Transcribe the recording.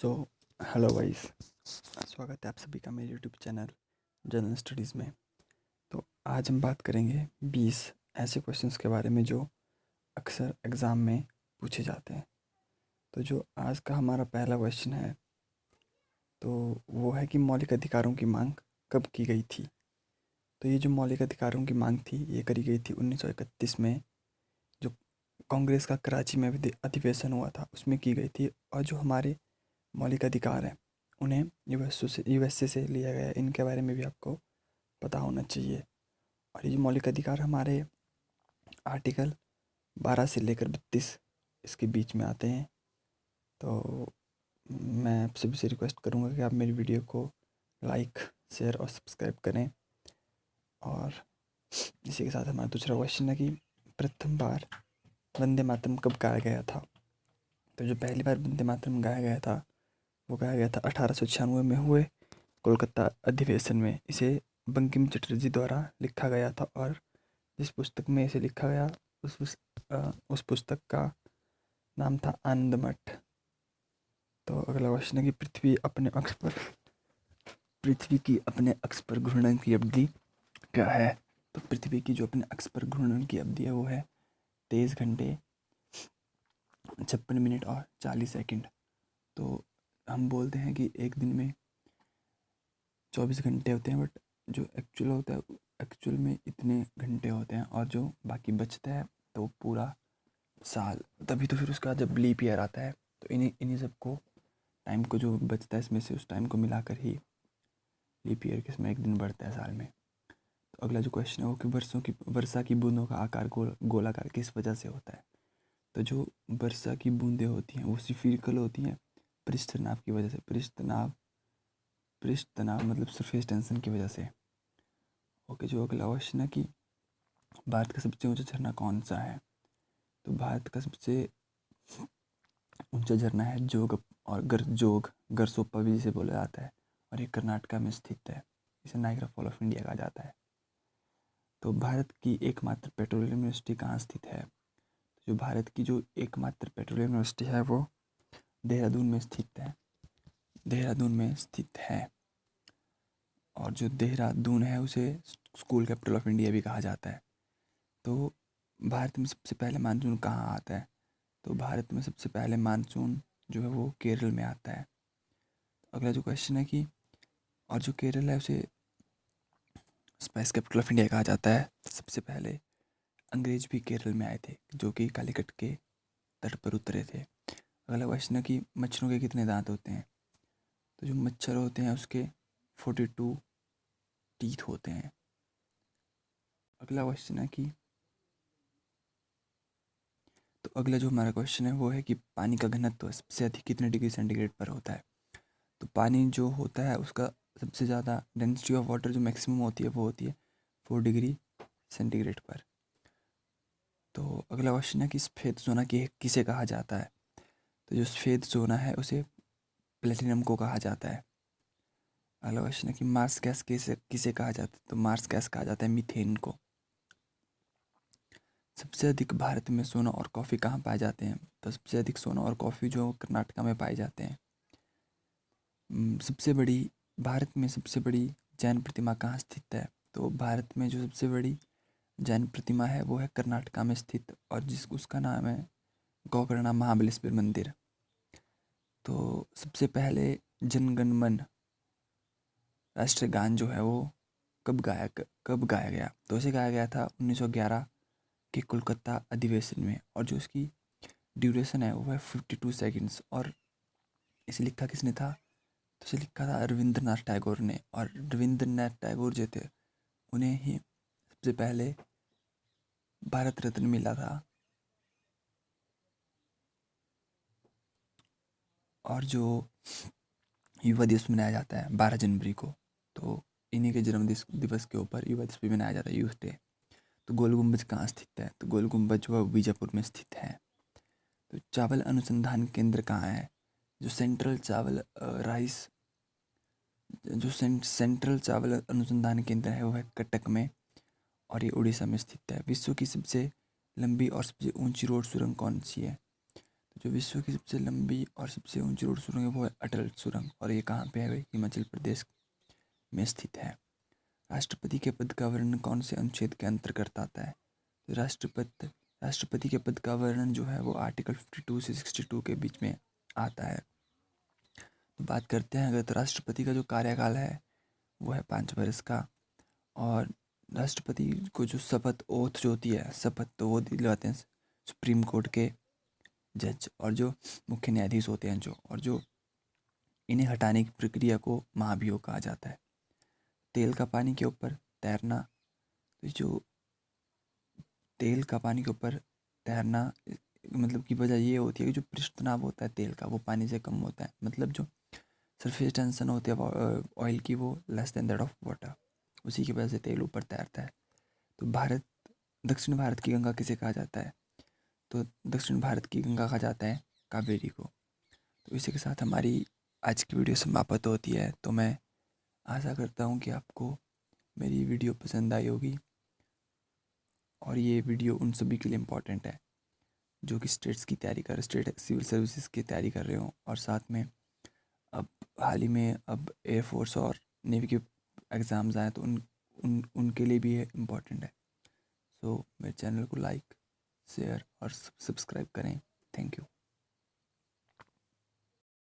So hello guys, स्वागत है आप सभी का मेरे यूट्यूब चैनल जनरल स्टडीज़ में। तो आज हम बात करेंगे 20 ऐसे क्वेश्चंस के बारे में जो अक्सर एग्ज़ाम में पूछे जाते हैं। तो जो आज का हमारा पहला क्वेश्चन है तो वो है कि मौलिक अधिकारों की मांग कब की गई थी। तो ये जो मौलिक अधिकारों की मांग थी ये करी गई थी 1931 में, जो कांग्रेस का कराची में अधिवेशन हुआ था उसमें की गई थी। और जो हमारे मौलिक अधिकार हैं उन्हें यूएसए से लिया गया है, इनके बारे में भी आपको पता होना चाहिए। और ये मौलिक अधिकार हमारे आर्टिकल 12 से लेकर 32 इसके बीच में आते हैं। तो मैं आप सभी से रिक्वेस्ट करूँगा कि आप मेरी वीडियो को लाइक, शेयर और सब्सक्राइब करें। और इसी के साथ हमारा दूसरा क्वेश्चन है कि प्रथम बार वंदे मातरम कब गाया गया था। तो जो पहली बार वंदे मातरम गाया गया था वो गाया गया था 1896 में हुए कोलकाता अधिवेशन में। इसे बंकिम चटर्जी द्वारा लिखा गया था और जिस पुस्तक में इसे लिखा गया उस पुस्तक का नाम था आनंद मठ। तो अगला क्वेश्चन है कि पृथ्वी की अपने अक्ष पर घूर्णन की अवधि क्या है। तो पृथ्वी की जो अपने अक्ष पर घूर्णन की अवधि है वो है 23 घंटे 56 मिनट और 40 सेकंड। तो हम बोलते हैं कि एक दिन में 24 घंटे होते हैं, बट जो एक्चुअल होता है एक्चुअल में इतने घंटे होते हैं और जो बाकी बचता है तो पूरा साल। तभी तो फिर उसका जब लीप ईयर आता है तो इन्हीं सबको टाइम को जो बचता है इसमें से उस टाइम को मिलाकर ही लीप ईयर के इसमें एक दिन बढ़ता है साल में। तो अगला जो क्वेश्चन है वो कि वर्षा की बूंदों का आकार गोलाकार किस वजह से होता है। तो जो वर्षा की बूंदें होती हैं वो सिफिरिकल होती हैं पृष्ठ तनाव की वजह से। पृष्ठ तनाव मतलब सरफेस टेंशन की वजह से। ओके, जो अगला क्वेश्चन है कि भारत का सबसे ऊंचा झरना कौन सा है। तो भारत का सबसे ऊंचा झरना है जोग और गरसोप्पा भी जिसे बोला जाता है और ये कर्नाटका में स्थित है। इसे नाइग्रा फॉल ऑफ इंडिया कहा जाता है। तो भारत की एकमात्र पेट्रोलियम यूनिवर्सिटी कहाँ स्थित है। जो भारत की जो एकमात्र पेट्रोलियम यूनिवर्सिटी है वो देहरादून में स्थित है। और जो देहरादून है उसे स्कूल कैपिटल ऑफ इंडिया भी कहा जाता है। तो भारत में सबसे पहले मानसून कहाँ आता है। तो भारत में सबसे पहले मानसून जो है वो केरल में आता है। अगला जो क्वेश्चन है कि और जो केरल है उसे स्पाइस कैपिटल ऑफ इंडिया कहा जाता है। सबसे पहले अंग्रेज भी केरल में आए थे जो कि कालीकट के तट पर उतरे थे। अगला क्वेश्चन है कि मच्छरों के कितने दांत होते हैं। तो जो मच्छर होते हैं उसके 42 टीथ होते हैं। अगला क्वेश्चन है कि तो अगला जो हमारा क्वेश्चन है वो है कि पानी का घनत्व सबसे अधिक कितने डिग्री सेंटीग्रेड पर होता है। तो पानी जो होता है उसका सबसे ज़्यादा डेंसिटी ऑफ वाटर जो मैक्सिमम होती है वो होती है 4 डिग्री सेंटीग्रेड पर। तो अगला क्वेश्चन है कि सफ़ेद सोना किसे कहा जाता है। तो जो सफ़ेद सोना है उसे प्लेटिनम को कहा जाता है। अगला क्वेश्चन है कि मार्स गैस किसे किसे कहा जाता है। तो मार्स गैस कहा जाता है मीथेन को। सबसे अधिक भारत में सोना और कॉफ़ी कहाँ पाए जाते हैं। तो सबसे अधिक सोना और कॉफ़ी जो कर्नाटका में पाए जाते हैं। सबसे बड़ी भारत में सबसे बड़ी जैन प्रतिमा कहाँ स्थित है। तो भारत में जो सबसे बड़ी जैन प्रतिमा है वो है कर्नाटका में स्थित और उसका नाम है गोकर्ण महाबलेश्वर मंदिर। तो सबसे पहले जनगण मन राष्ट्रीय गान जो है वो कब गाया गया। तो इसे गाया गया था 1911 के कोलकाता अधिवेशन में और जो इसकी ड्यूरेशन है वो है 52 सेकंड्स। और इसे लिखा किसने था। तो इसे लिखा था रविंद्रनाथ टैगोर ने। और रविंद्रनाथ टैगोर जो थे उन्हें ही सबसे पहले भारत रत्न मिला था। और जो युवा दिवस मनाया जाता है 12 जनवरी को, तो इन्हीं के जन्म दिवस के ऊपर युवा दिवस भी मनाया जाता है, यूथ डे। तो गोल गुम्बज कहाँ स्थित है। तो गोल गुम्बज जो है बीजापुर में स्थित है। तो चावल अनुसंधान केंद्र कहाँ है। जो सेंट्रल चावल राइस जो सेंट्रल चावल अनुसंधान केंद्र है वो है कटक में और ये उड़ीसा में स्थित है। विश्व की सबसे लंबी और सबसे ऊंची रोड सुरंग कौन सी है। तो जो विश्व की सबसे लंबी और सबसे ऊंची रोड सुरंग है वो है अटल सुरंग, और ये कहाँ पे है भाई? हिमाचल प्रदेश में स्थित है। राष्ट्रपति के पद का वर्णन कौन से अनुच्छेद के अंतर्गत आता है? तो राष्ट्रपति के पद का वर्णन जो है वो आर्टिकल 52 से 62 के बीच में आता है। तो बात करते हैं अगर, तो राष्ट्रपति का जो कार्यकाल है वो है 5 वर्ष का, और राष्ट्रपति को जो शपथ ओथ जो होती है, शपथ तो वो दिलवाते हैं सुप्रीम कोर्ट के जज और जो मुख्य न्यायाधीश होते हैं जो, और जो इन्हें हटाने की प्रक्रिया को महाभियोग कहा जाता है। तेल का पानी के ऊपर तैरना, तो जो तेल का पानी के ऊपर तैरना मतलब की वजह ये होती है कि जो पृष्ठ तनाव होता है तेल का वो पानी से कम होता है, मतलब जो सरफेस टेंशन होती है ऑयल की वो less than that of water, उसी की वजह से तेल ऊपर तैरता है। तो दक्षिण भारत की गंगा किसे कहा जाता है? तो दक्षिण भारत की गंगा कहा जाता है कावेरी को। तो इसी के साथ हमारी आज की वीडियो समाप्त होती है। तो मैं आशा करता हूँ कि आपको मेरी वीडियो पसंद आई होगी, और ये वीडियो उन सभी के लिए इम्पोर्टेंट है जो कि स्टेट सिविल सर्विसेज की तैयारी कर रहे हो, और साथ में अब हाल ही में अब एयरफोर्स और नेवी के एग्ज़ाम्स आए तो उनके लिए भी ये इम्पोर्टेंट है। सो मेरे चैनल को लाइक, शेयर और सब्सक्राइब करें। Thank you.